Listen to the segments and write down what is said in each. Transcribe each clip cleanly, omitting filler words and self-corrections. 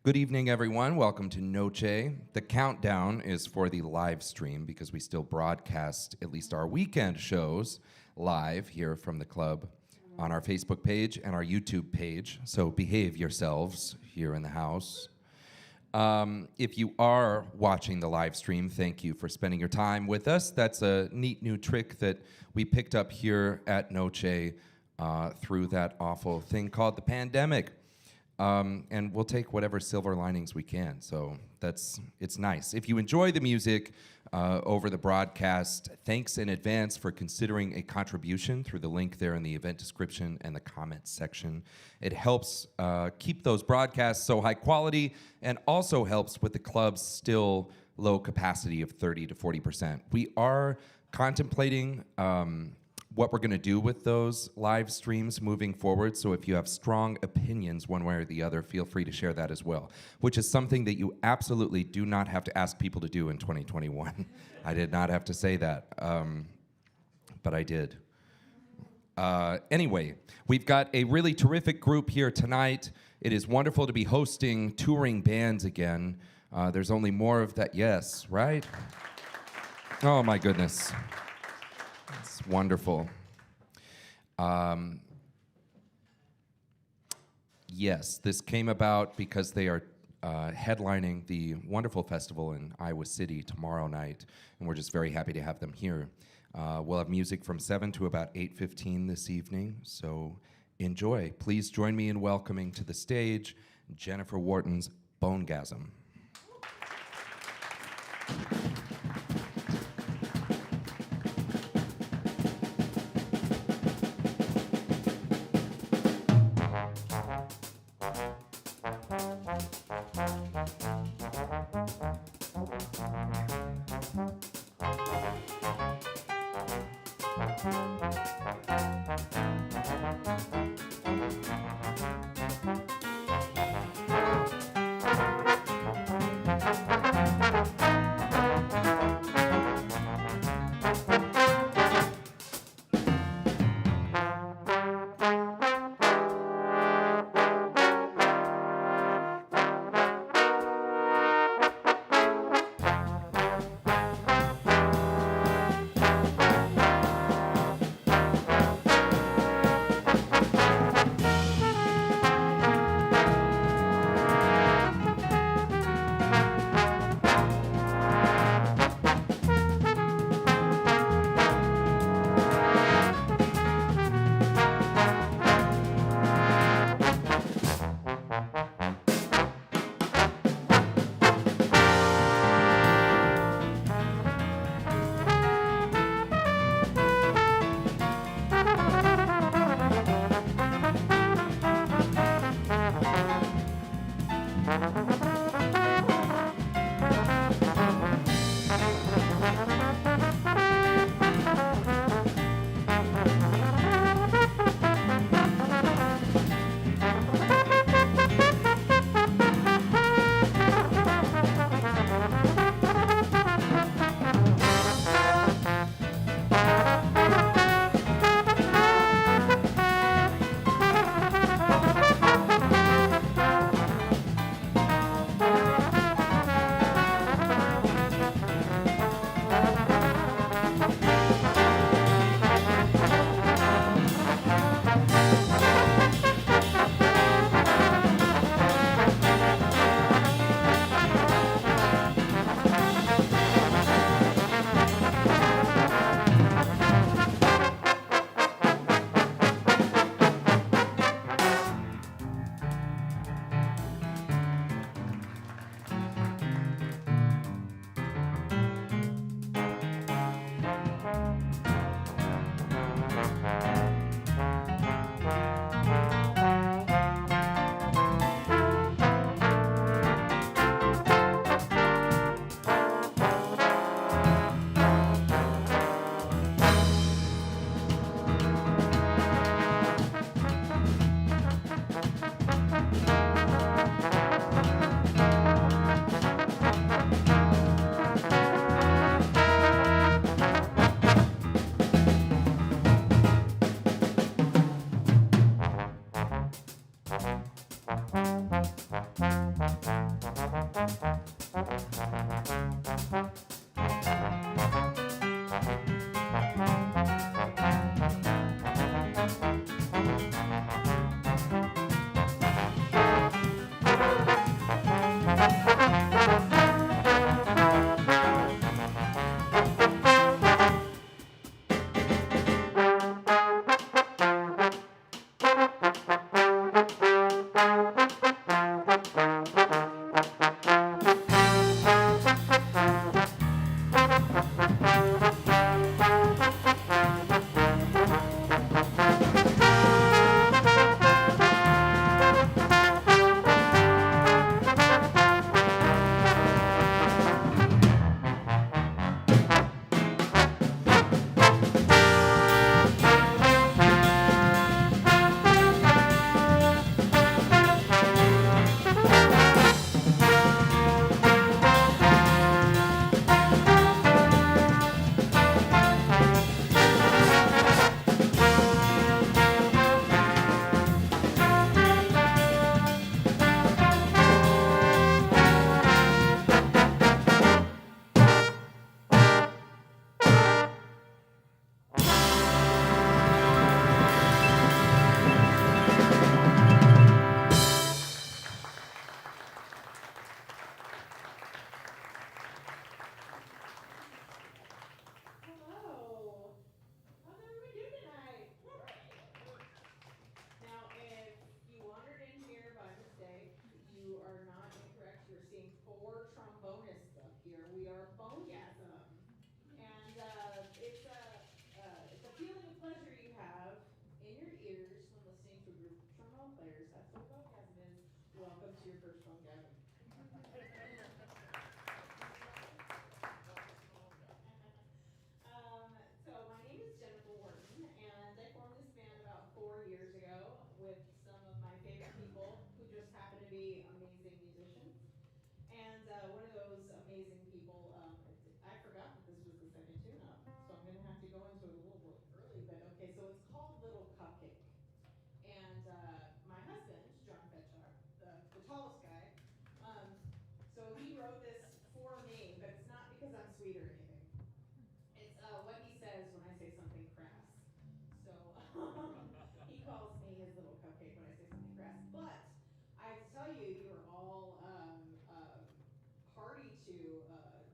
Good evening, everyone. Welcome to Noce. The countdown is for the live stream because we still broadcast at least our weekend shows live here from the club on our Facebook page and our YouTube page. So behave yourselves here in the house. If you are watching the live stream, thank you for spending your time with us. That's a neat new trick that we picked up here at Noce through that awful thing called the pandemic. And we'll take whatever silver linings we can. So it's nice. If you enjoy the music over the broadcast, thanks in advance for considering a contribution through the link there in the event description and the comments section. It helps keep those broadcasts so high quality and also helps with the club's still low capacity of 30 to 40%. We are contemplating what we're going to do with those live streams moving forward. So if you have strong opinions one way or the other, feel free to share that as well, which is something that you absolutely do not have to ask people to do in 2021. I did not have to say that, but I did. Anyway, we've got a really terrific group here tonight. It is wonderful to be hosting touring bands again. There's only more of that, yes, right? Oh my goodness. It's wonderful. Yes, this came about because they are headlining the wonderful festival in Iowa City tomorrow night, and we're just very happy to have them here. We'll have music from 7 to about 8:15 this evening, so enjoy. Please join me in welcoming to the stage Jennifer Wharton's Bonegasm.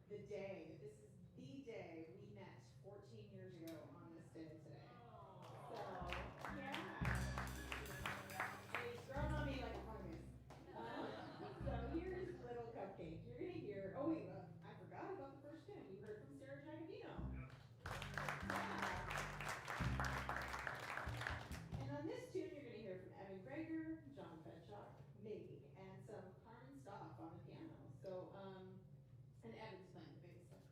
the day, this is the day we met 14 years ago on this day today. So, yeah. And he's thrown on me like a fungus. So here's Little Cupcake. You're going to hear, oh wait, I forgot about the first tune. You heard from Sarah Jagodino. Yeah. And on this tune, you're going to hear from Evan Greger, John Fetchock, me, and some Carmen Stoff on the piano. So, and Evan's playing the bass.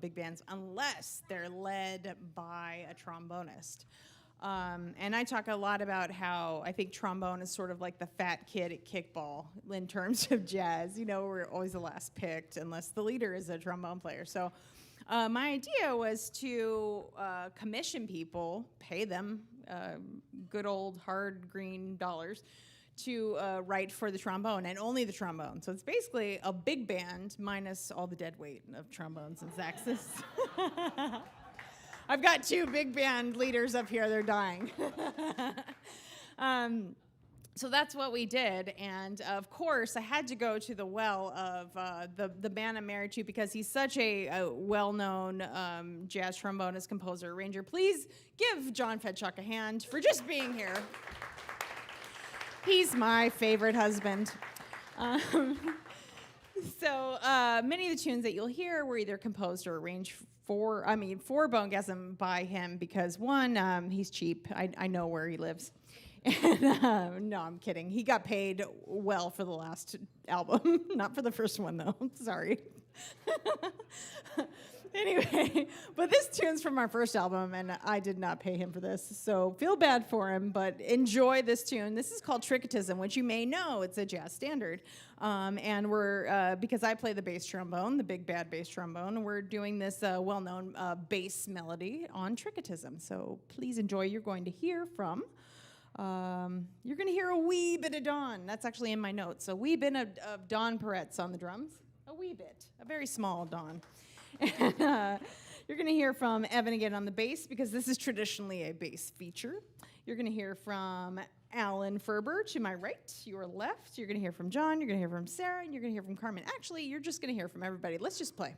big bands unless they're led by a trombonist. And I talk a lot about how I think trombone is sort of like the fat kid at kickball in terms of jazz. You know, we're always the last picked unless the leader is a trombone player. So my idea was to commission people, pay them good old hard green dollars to write for the trombone, and only the trombone. So it's basically a big band minus all the dead weight of trombones and saxes. I've got 2 big band leaders up here. They're dying. So that's what we did. And, of course, I had to go to the well of the band I'm married to because he's such a well-known jazz trombonist, composer, arranger. Please give John Fedchuk a hand for just being here. He's my favorite husband. So many of the tunes that you'll hear were either composed or arranged for bōnɡazəm by him because, one, he's cheap. I know where he lives. And, no, I'm kidding. He got paid well for the last album. Not for the first one, though. Sorry. Anyway, but this tune's from our first album, and I did not pay him for this, so feel bad for him, but enjoy this tune. This is called Tricketism, which you may know. It's a jazz standard. And we're, because I play the bass trombone, the big bad bass trombone, we're doing this well-known bass melody on Tricketism. So please enjoy. You're going to hear from... you're going to hear a wee bit of Don. That's actually in my notes. A wee bit of Don Peretz on the drums. A wee bit. A very small Don. And you're going to hear from Evan again on the bass because this is traditionally a bass feature. You're going to hear from Alan Ferber to my right, your left. You're going to hear from John. You're going to hear from Sarah. And you're going to hear from Carmen. Actually, you're just going to hear from everybody. Let's just play.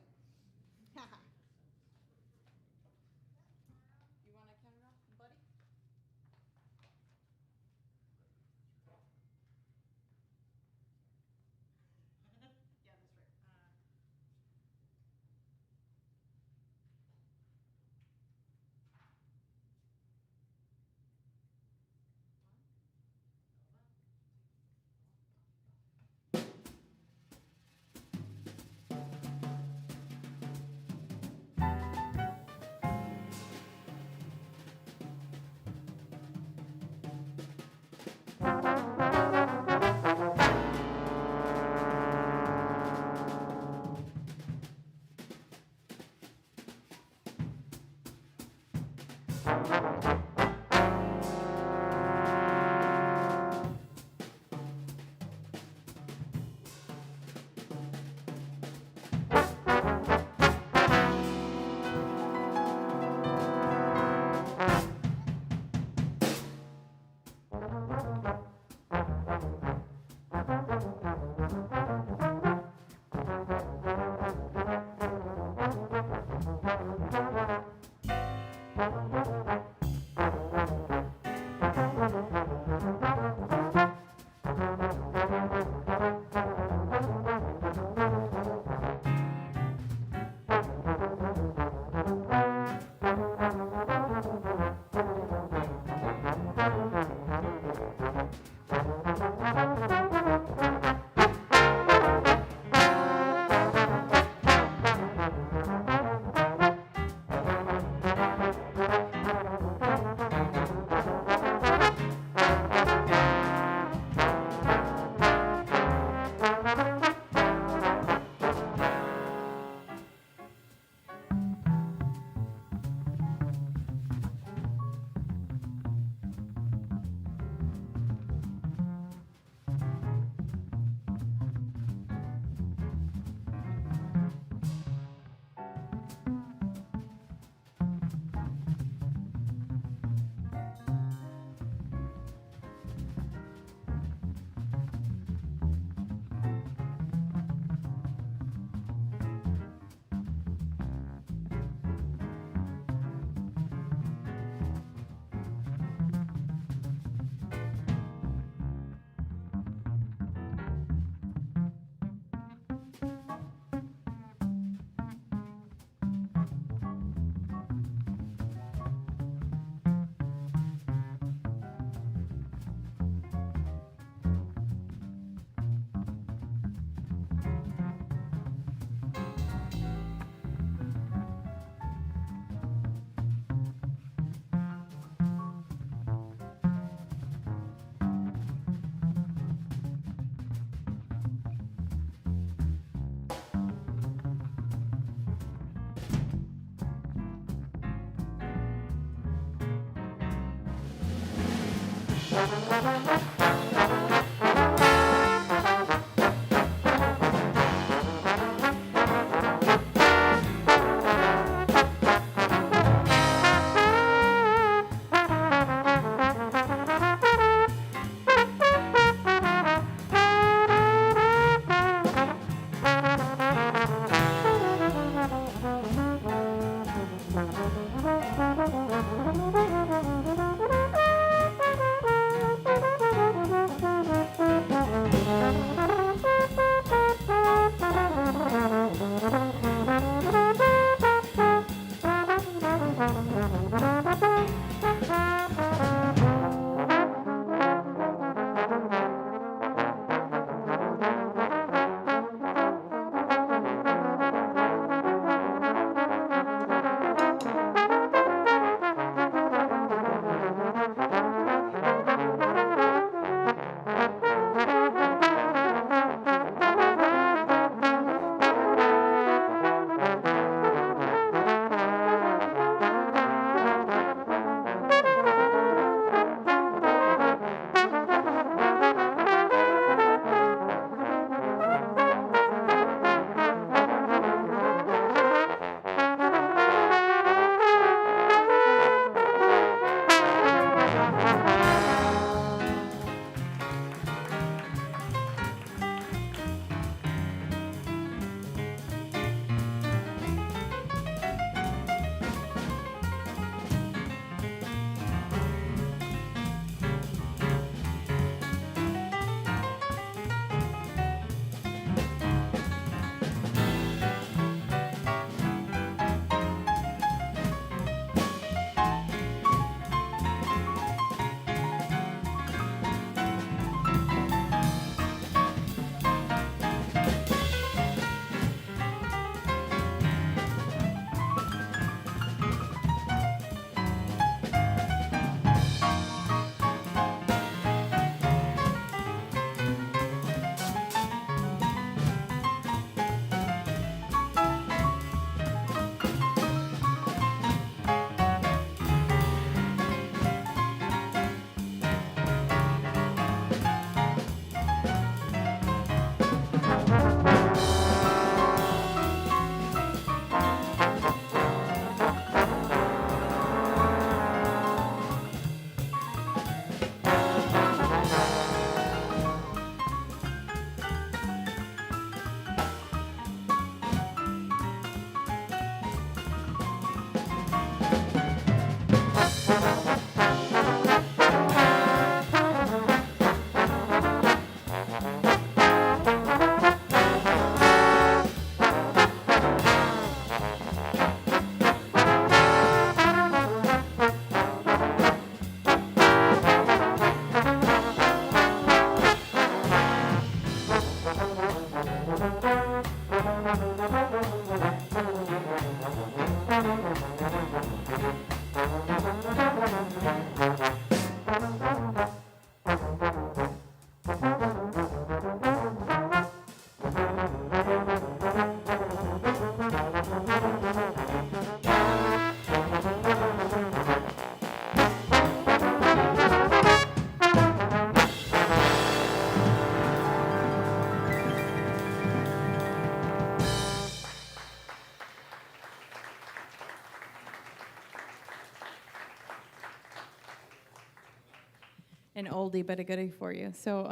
An oldie but a goodie for you. So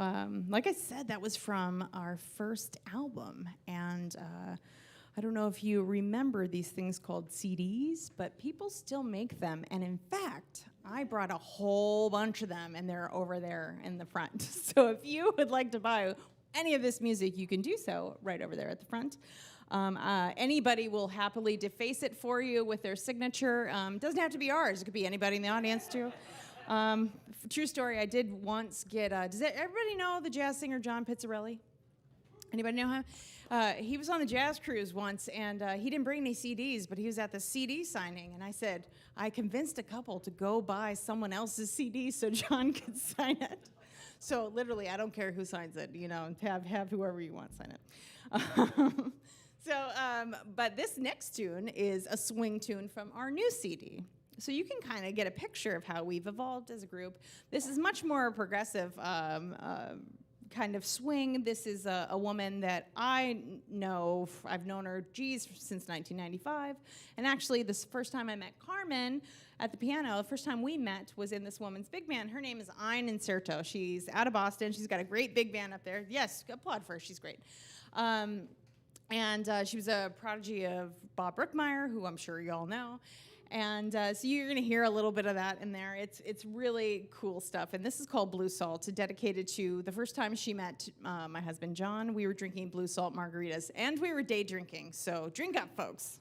like I said, that was from our first album. And I don't know if you remember these things called CDs, but people still make them. And in fact, I brought a whole bunch of them, and they're over there in the front. So if you would like to buy any of this music, you can do so right over there at the front. Anybody will happily deface it for you with their signature. Doesn't have to be ours. It could be anybody in the audience, too. True story, I did once get, does everybody know the jazz singer John Pizzarelli? Anybody know him? He was on the jazz cruise once, and he didn't bring any CDs, but he was at the CD signing, and I said, I convinced a couple to go buy someone else's CD so John could sign it. So literally, I don't care who signs it, you know, have whoever you want sign it. But this next tune is a swing tune from our new CD. So you can kind of get a picture of how we've evolved as a group. This is much more progressive kind of swing. This is a woman that I know. I've known her, since 1995. And actually, this first time I met Carmen at the piano, the first time we met was in this woman's big band. Her name is Ein Inserto. She's out of Boston. She's got a great big band up there. Yes, applaud for her. She's great. And she was a prodigy of Bob Brookmeyer, who I'm sure you all know. And so you're going to hear a little bit of that in there. It's really cool stuff. And this is called Blue Salt, dedicated to the first time she met my husband, John. We were drinking Blue Salt margaritas, and we were day drinking. So drink up, folks.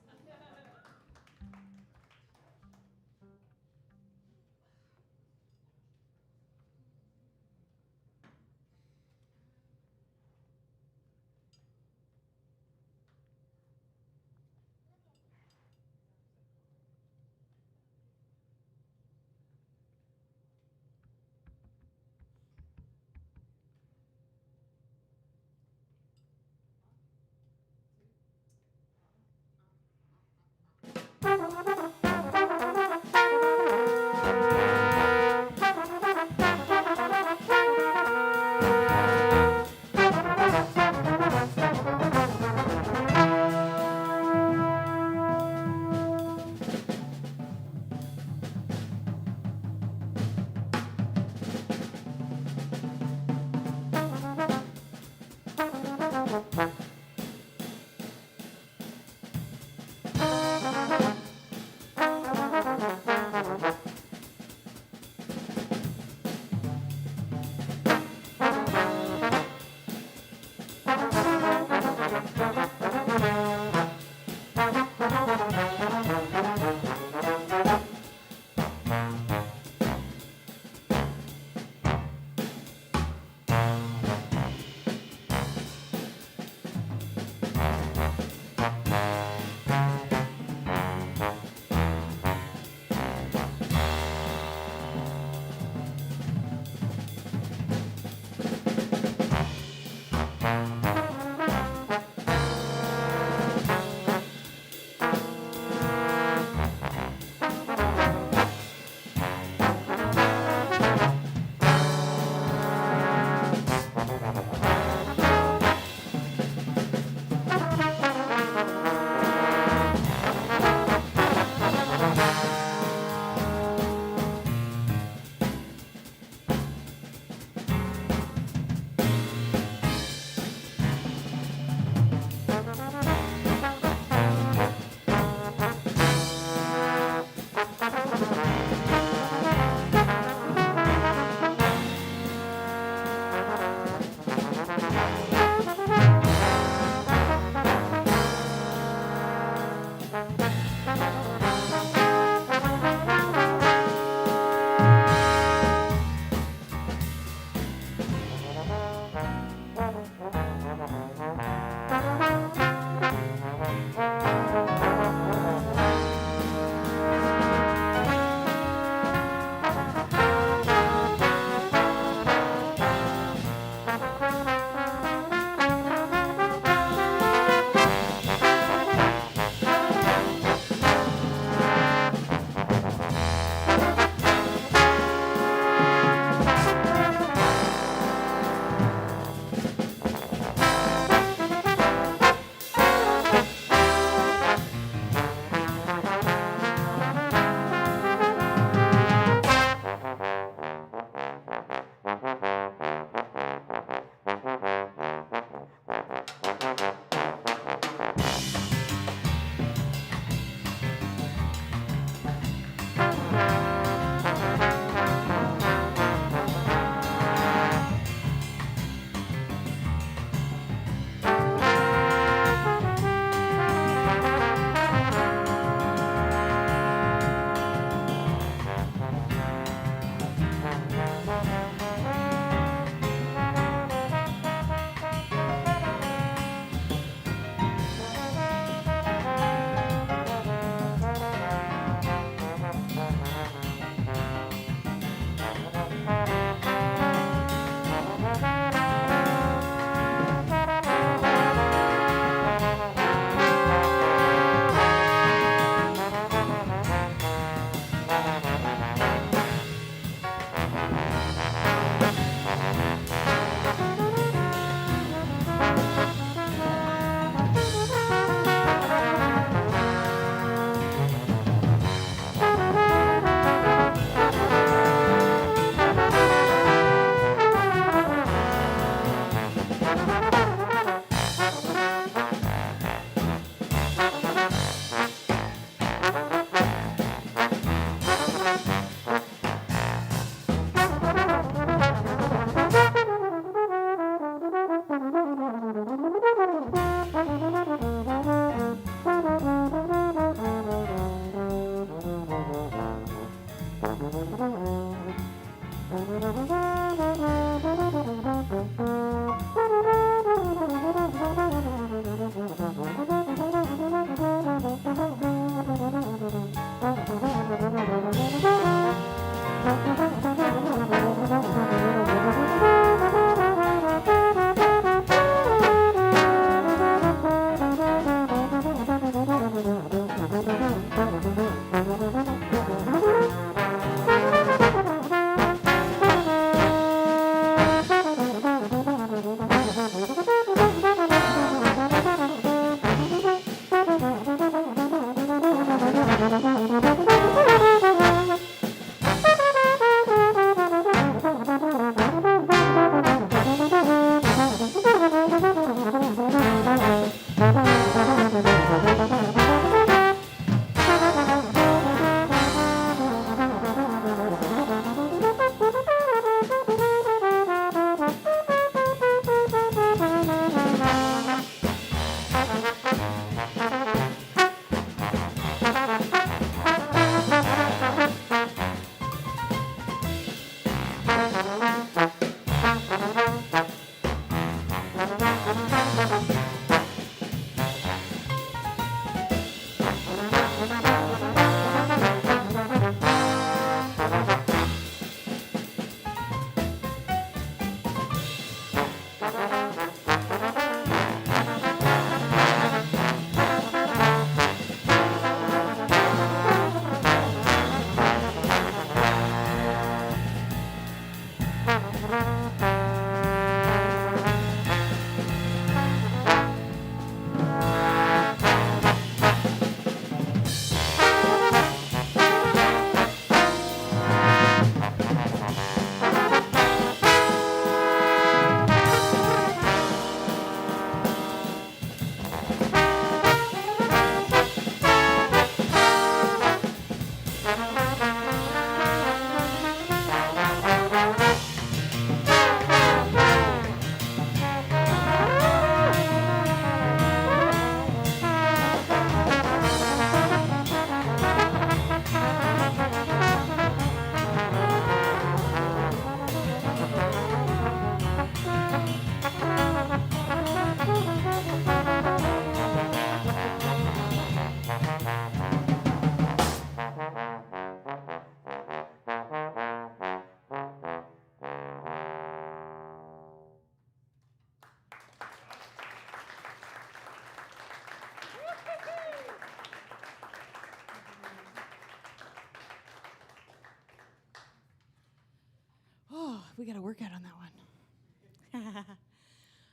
We got to work out on that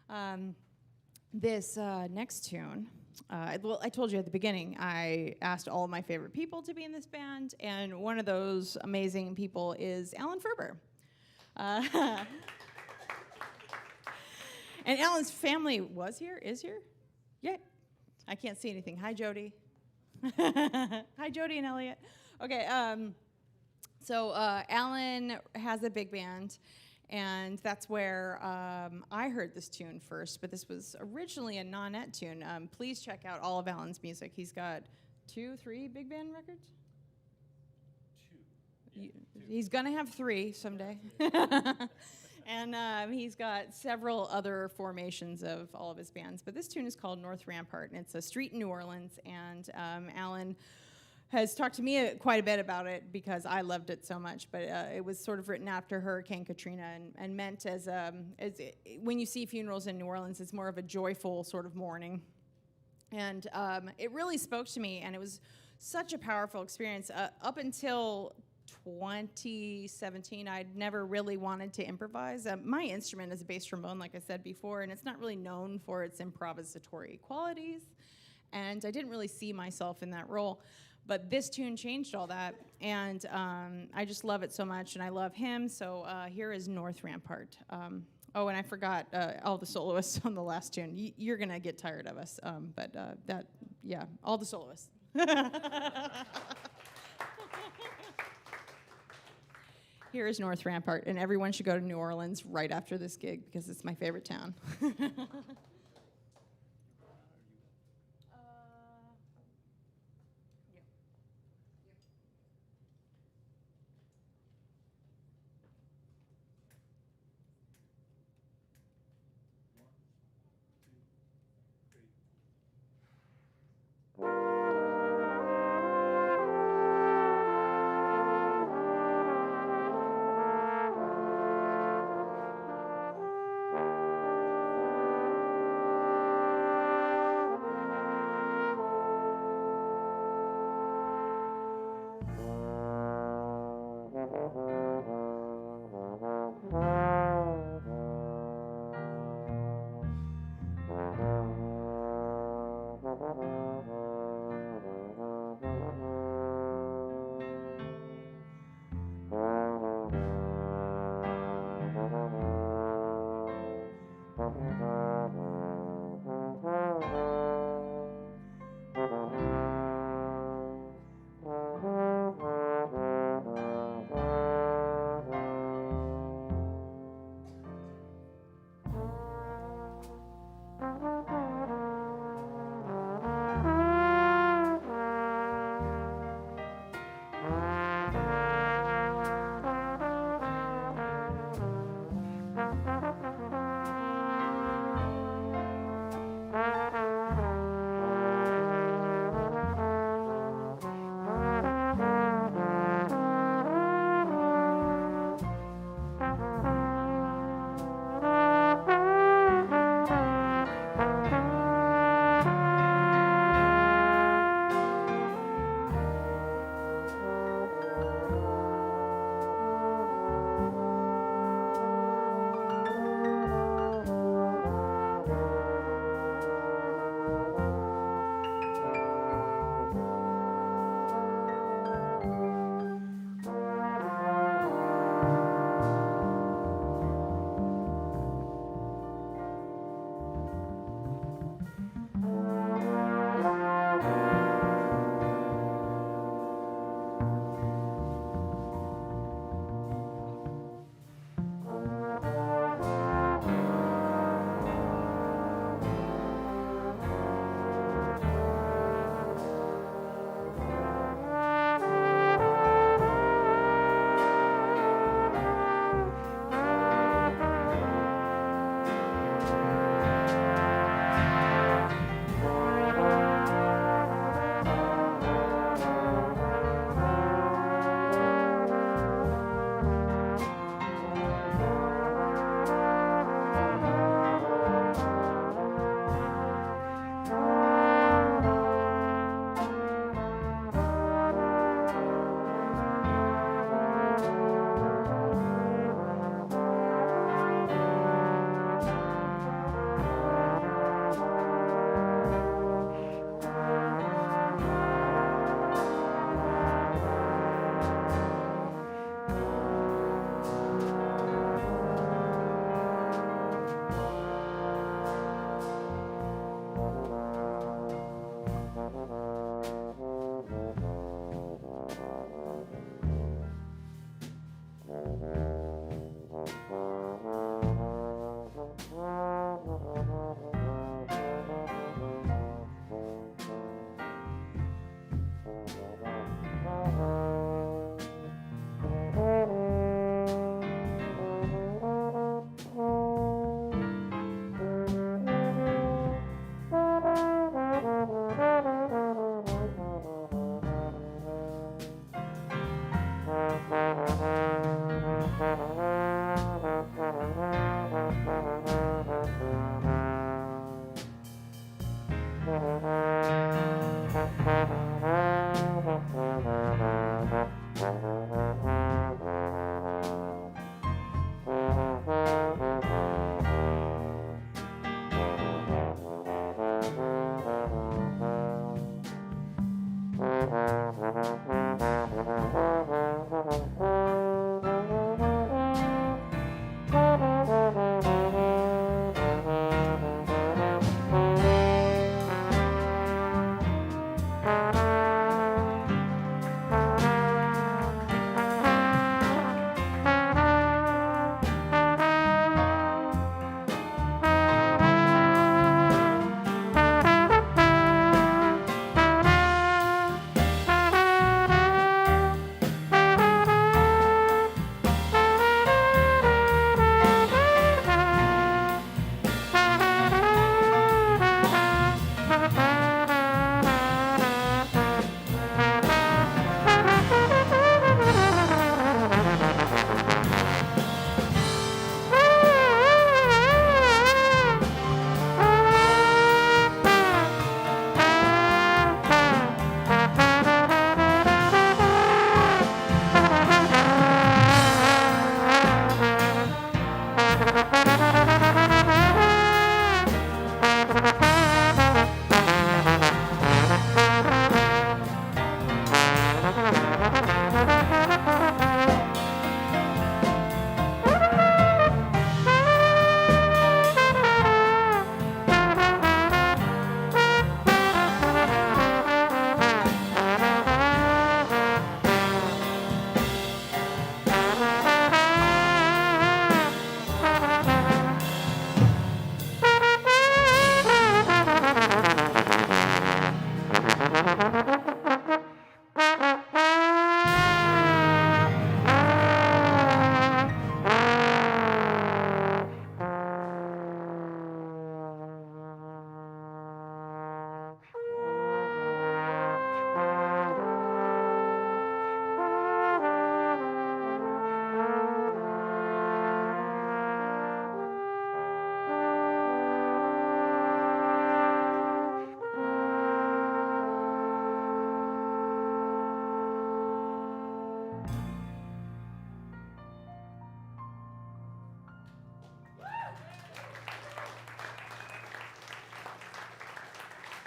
one. This next tune, well, I told you at the beginning, I asked all of my favorite people to be in this band, and one of those amazing people is Alan Ferber. And Alan's family is here? Yeah. I can't see anything. Hi, Jody. Hi, Jody and Elliot. Okay, so Alan has a big band, and that's where I heard this tune first, but this was originally a nonette tune. Please check out all of Alan's music. He's got 3 big band records? 2. He's going to have 3 someday. And he's got several other formations of all of his bands. But this tune is called North Rampart, and it's a street in New Orleans, and Alan has talked to me quite a bit about it because I loved it so much. But it was sort of written after Hurricane Katrina and meant as when you see funerals in New Orleans, it's more of a joyful sort of mourning. And it really spoke to me, and it was such a powerful experience. Up until 2017, I'd never really wanted to improvise. My instrument is a bass trombone, like I said before, and it's not really known for its improvisatory qualities. And I didn't really see myself in that role. But this tune changed all that, and I just love it so much, and I love him, so here is North Rampart. Oh, and I forgot all the soloists on the last tune. You're going to get tired of us, but all the soloists. Here is North Rampart, and everyone should go to New Orleans right after this gig, because it's my favorite town.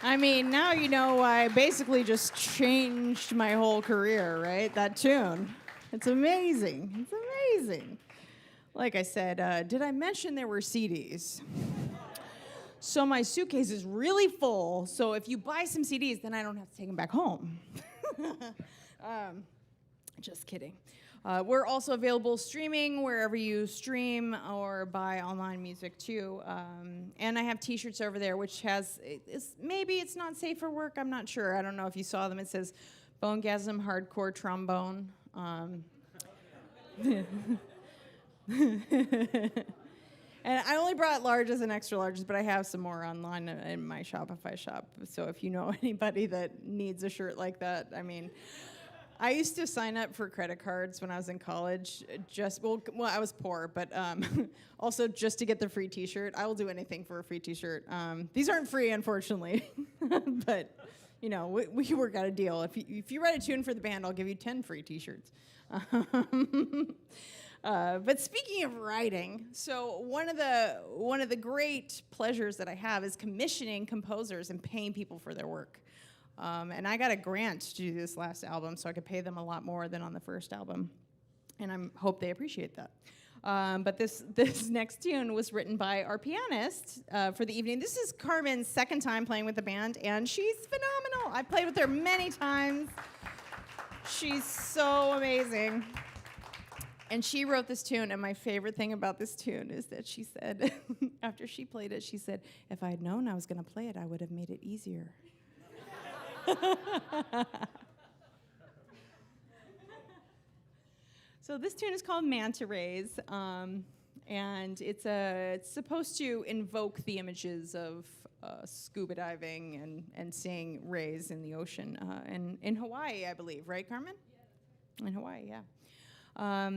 I mean, now you know why I basically just changed my whole career, right? That tune. It's amazing. It's amazing. Like I said, did I mention there were CDs? So my suitcase is really full, so if you buy some CDs, then I don't have to take them back home. Just kidding. We're also available streaming wherever you stream or buy online music too. And I have T-shirts over there, which has, maybe it's not safe for work, I'm not sure. I don't know if you saw them. It says Bonegasm Hardcore Trombone. And I only brought larges and extra larges, but I have some more online in my Shopify shop. So if you know anybody that needs a shirt like that, I mean, I used to sign up for credit cards when I was in college. Well, I was poor, but also just to get the free T-shirt. I will do anything for a free T-shirt. These aren't free, unfortunately, but you know, we work out a deal. If you write a tune for the band, I'll give you 10 free T-shirts. But speaking of writing, so one of the great pleasures that I have is commissioning composers and paying people for their work. And I got a grant to do this last album, so I could pay them a lot more than on the first album, and I hope they appreciate that. But this next tune was written by our pianist for the evening. This is Carmen's second time playing with the band, and she's phenomenal. I played with her many times. She's so amazing. And she wrote this tune, and my favorite thing about this tune is that she said, after she played it, she said, "If I had known I was going to play it, I would have made it easier." So this tune is called Manta Rays, and it's supposed to invoke the images of scuba diving and seeing rays in the ocean in Hawaii, I believe, right, Carmen? Yeah. In Hawaii, yeah.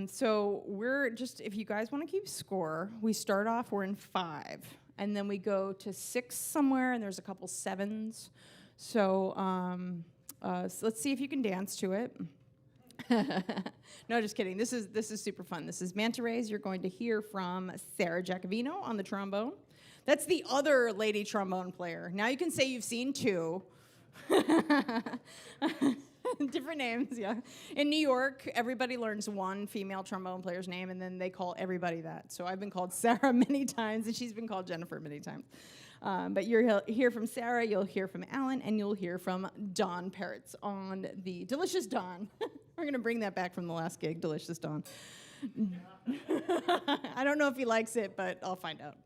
So we're just, if you guys want to keep score, we start off, we're in 5, and then we go to 6 somewhere, and there's a couple 7s. So, so let's see if you can dance to it. No, just kidding. This is super fun. This is Manta Rays. You're going to hear from Sarah Giacovino on the trombone. That's the other lady trombone player. Now you can say you've seen 2. Different names, yeah. In New York, everybody learns one female trombone player's name, and then they call everybody that. So I've been called Sarah many times, and she's been called Jennifer many times. But you'll hear from Sarah, you'll hear from Alan, and you'll hear from Don Peretz on the Delicious Don. We're going to bring that back from the last gig, Delicious Don. I don't know if he likes it, but I'll find out.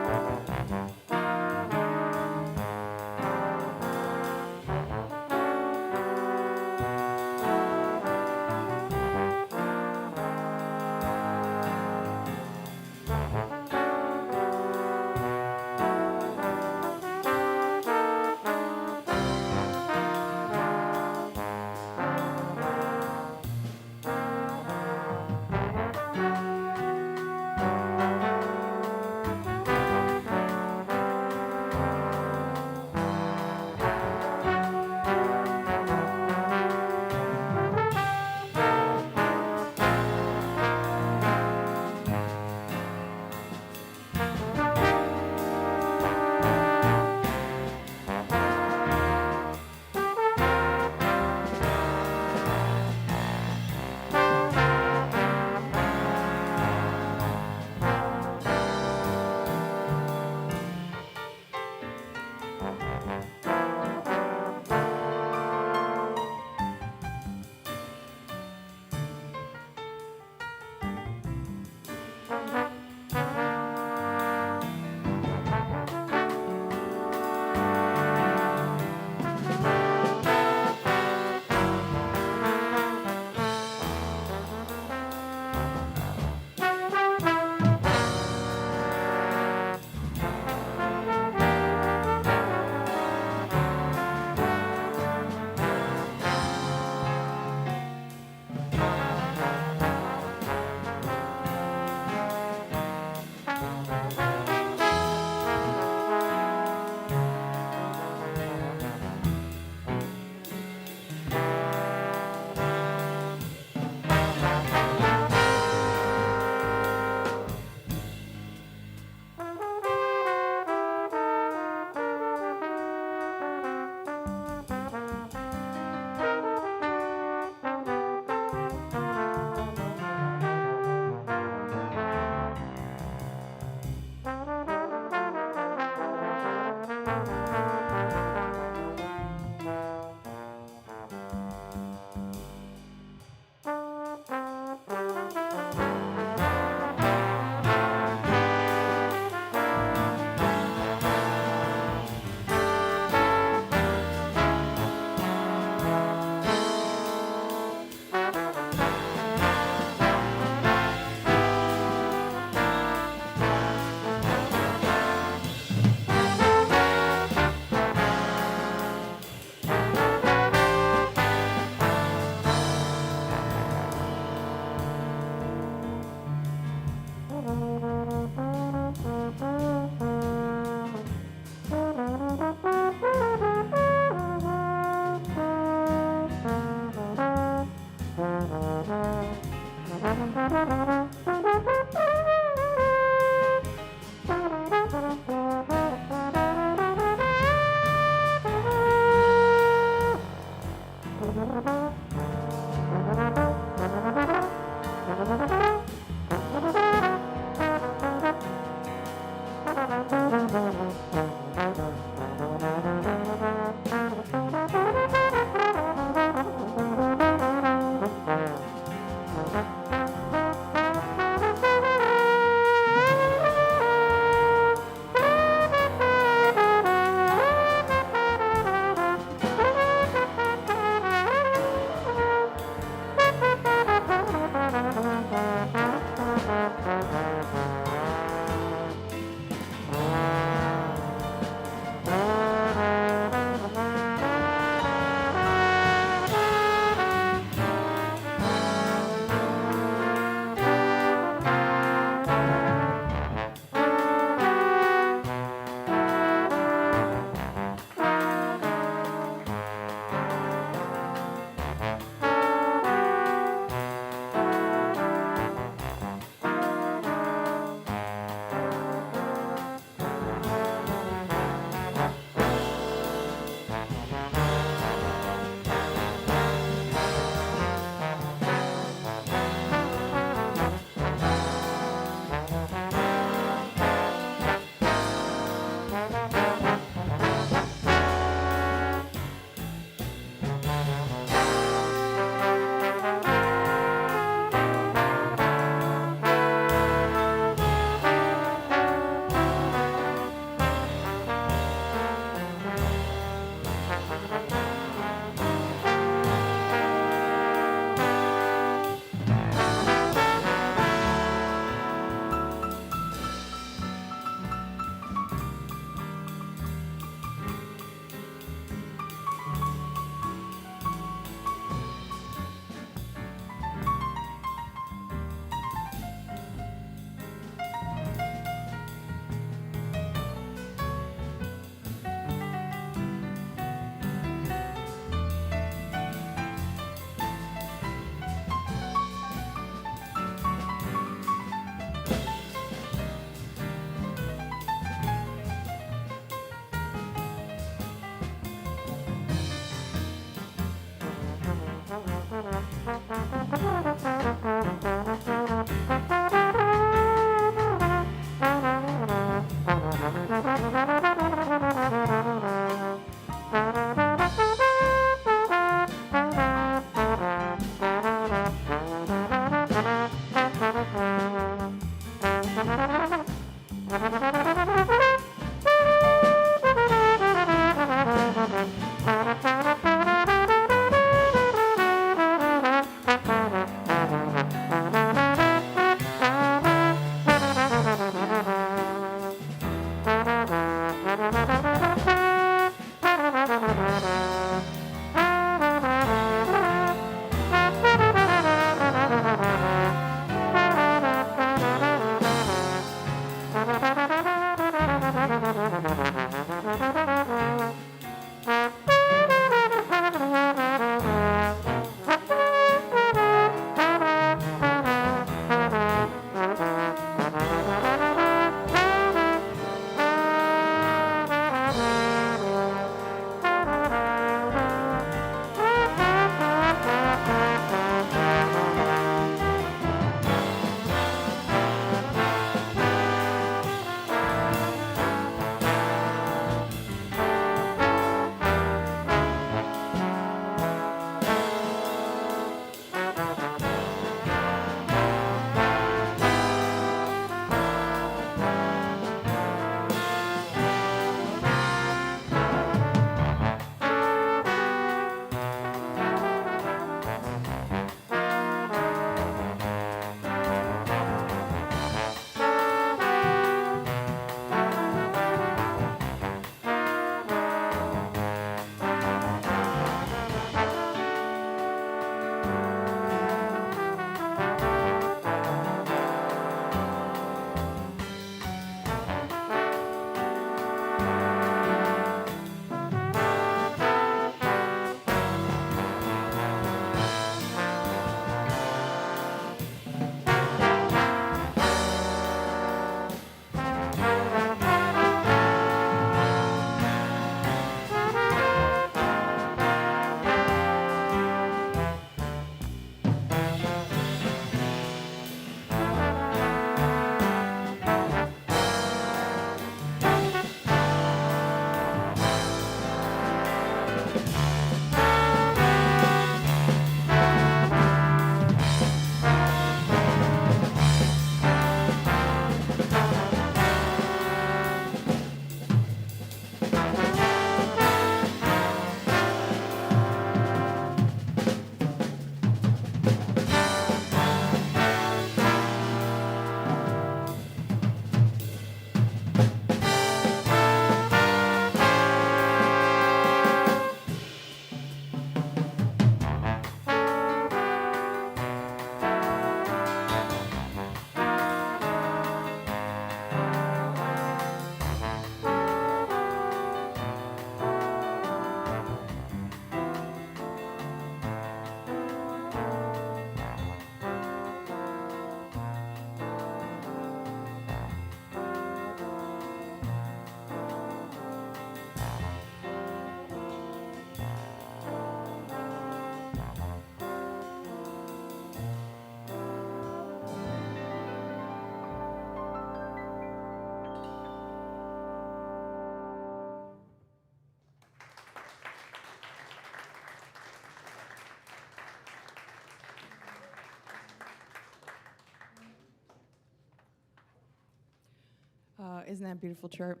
Isn't that a beautiful chart?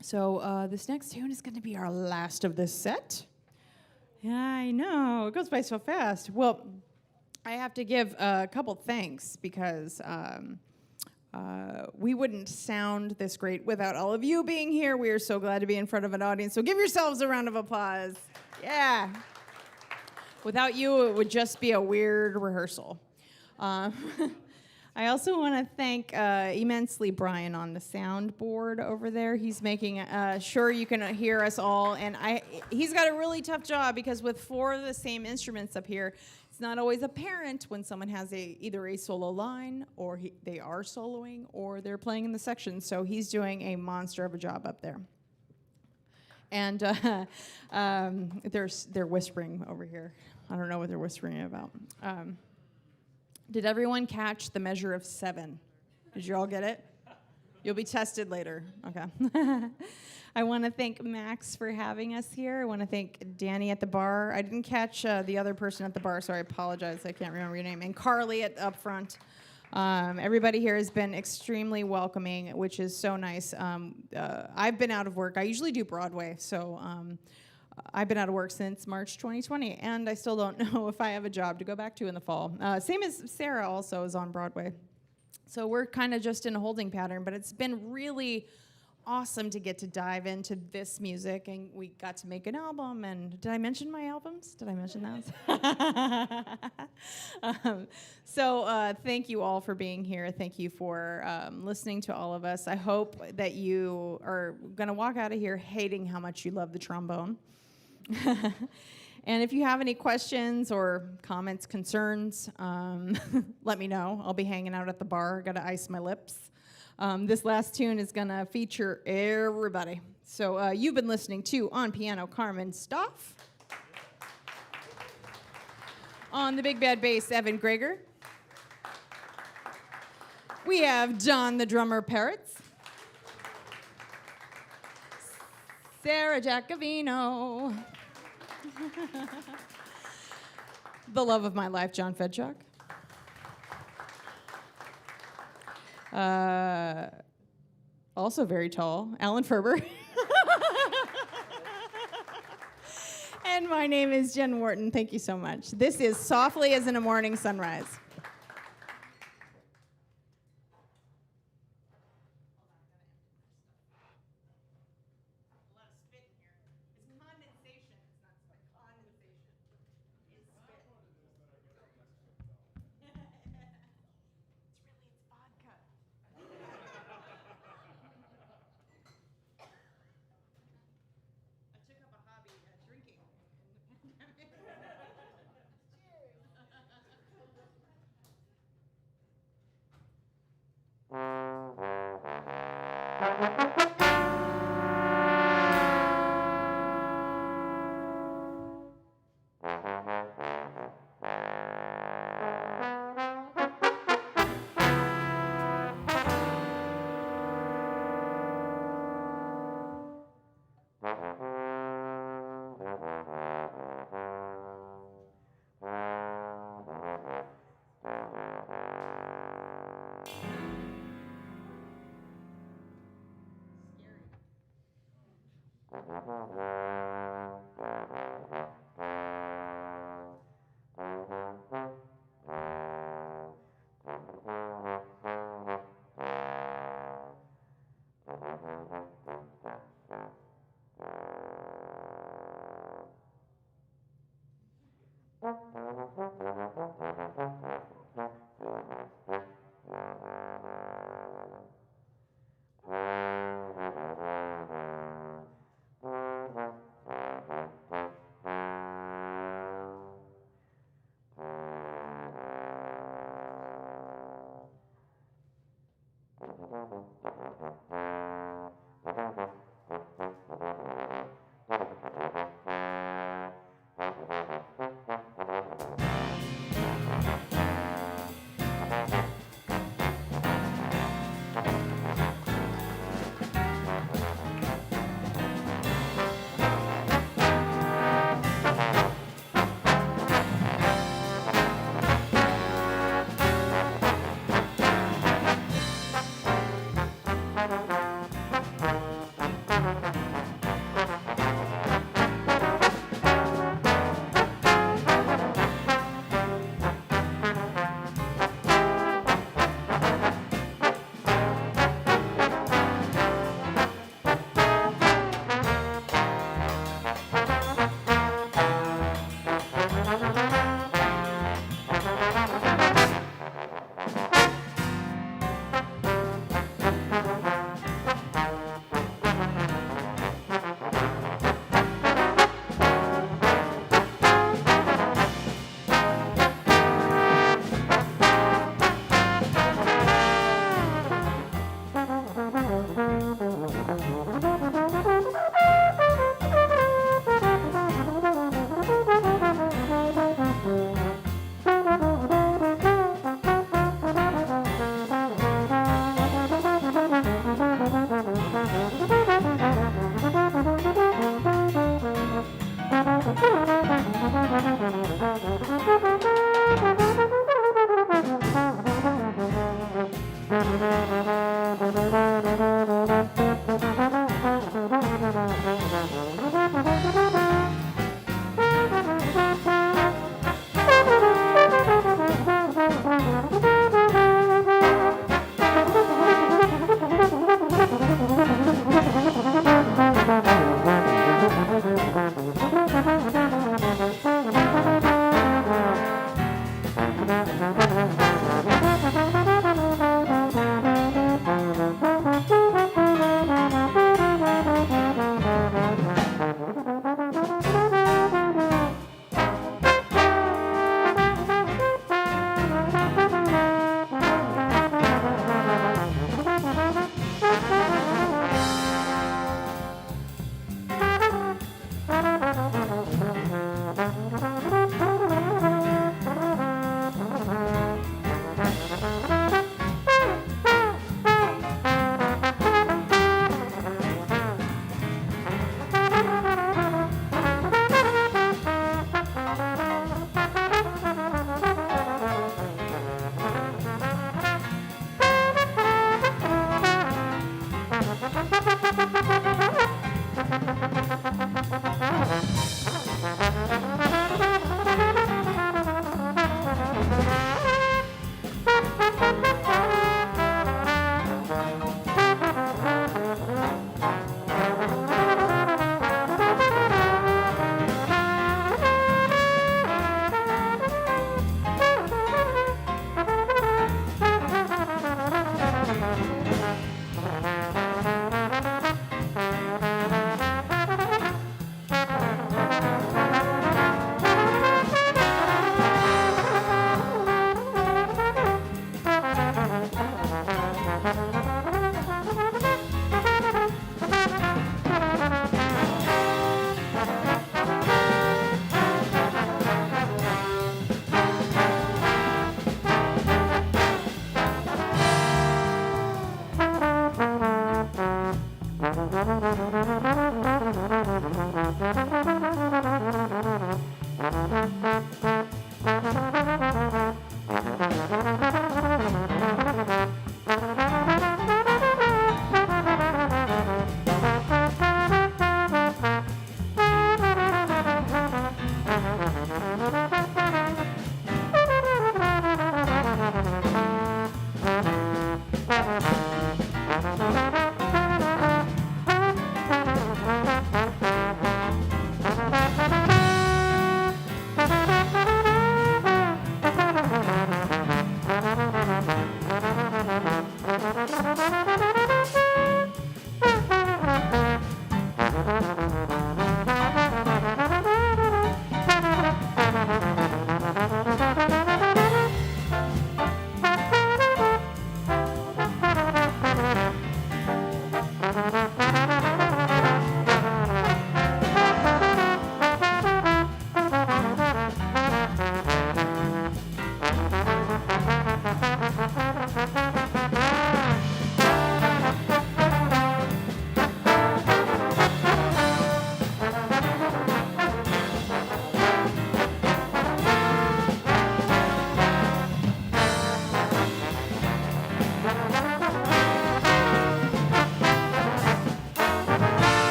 So this next tune is going to be our last of this set. Yeah, I know. It goes by so fast. Well, I have to give a couple thanks because we wouldn't sound this great without all of you being here. We are so glad to be in front of an audience. So give yourselves a round of applause. Yeah. Without you, it would just be a weird rehearsal. I also want to thank immensely Brian on the soundboard over there. He's making sure you can hear us all. And he's got a really tough job because with 4 of the same instruments up here, it's not always apparent when someone has either a solo line or they are soloing or they're playing in the section. So he's doing a monster of a job up there. And they're whispering over here. I don't know what they're whispering about. Did everyone catch the measure of 7? Did you all get it? You'll be tested later. Okay. I want to thank Max for having us here. I want to thank Danny at the bar. I didn't catch the other person at the bar, so I apologize. I can't remember your name. And Carly up front. Everybody here has been extremely welcoming, which is so nice. I've been out of work. I usually do Broadway, so I've been out of work since March 2020, and I still don't know if I have a job to go back to in the fall. Same as Sarah also is on Broadway. So we're kind of just in a holding pattern, but it's been really awesome to get to dive into this music, and we got to make an album. And did I mention my albums? Did I mention those? So thank you all for being here. Thank you for listening to all of us. I hope that you are going to walk out of here hating how much you love the trombone. And if you have any questions or comments, concerns, let me know. I'll be hanging out at the bar. Got to ice my lips. This last tune is going to feature everybody. So you've been listening to, on piano, Carmen Stoff. On the big bad bass, Evan Greger. We have Don the drummer Parrots. Sarah Giacovino. The love of my life, John Fedchuk. Also very tall, Alan Ferber. And my name is Jen Wharton. Thank you so much. This is Softly as in a Morning Sunrise.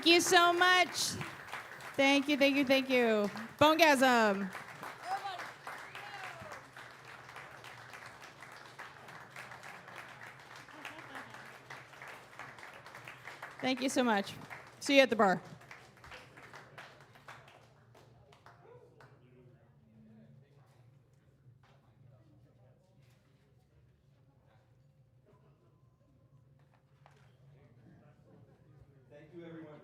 Thank you so much. Thank you, thank you, thank you. Bonegasm. Thank you so much. See you at the bar. Thank you, everyone.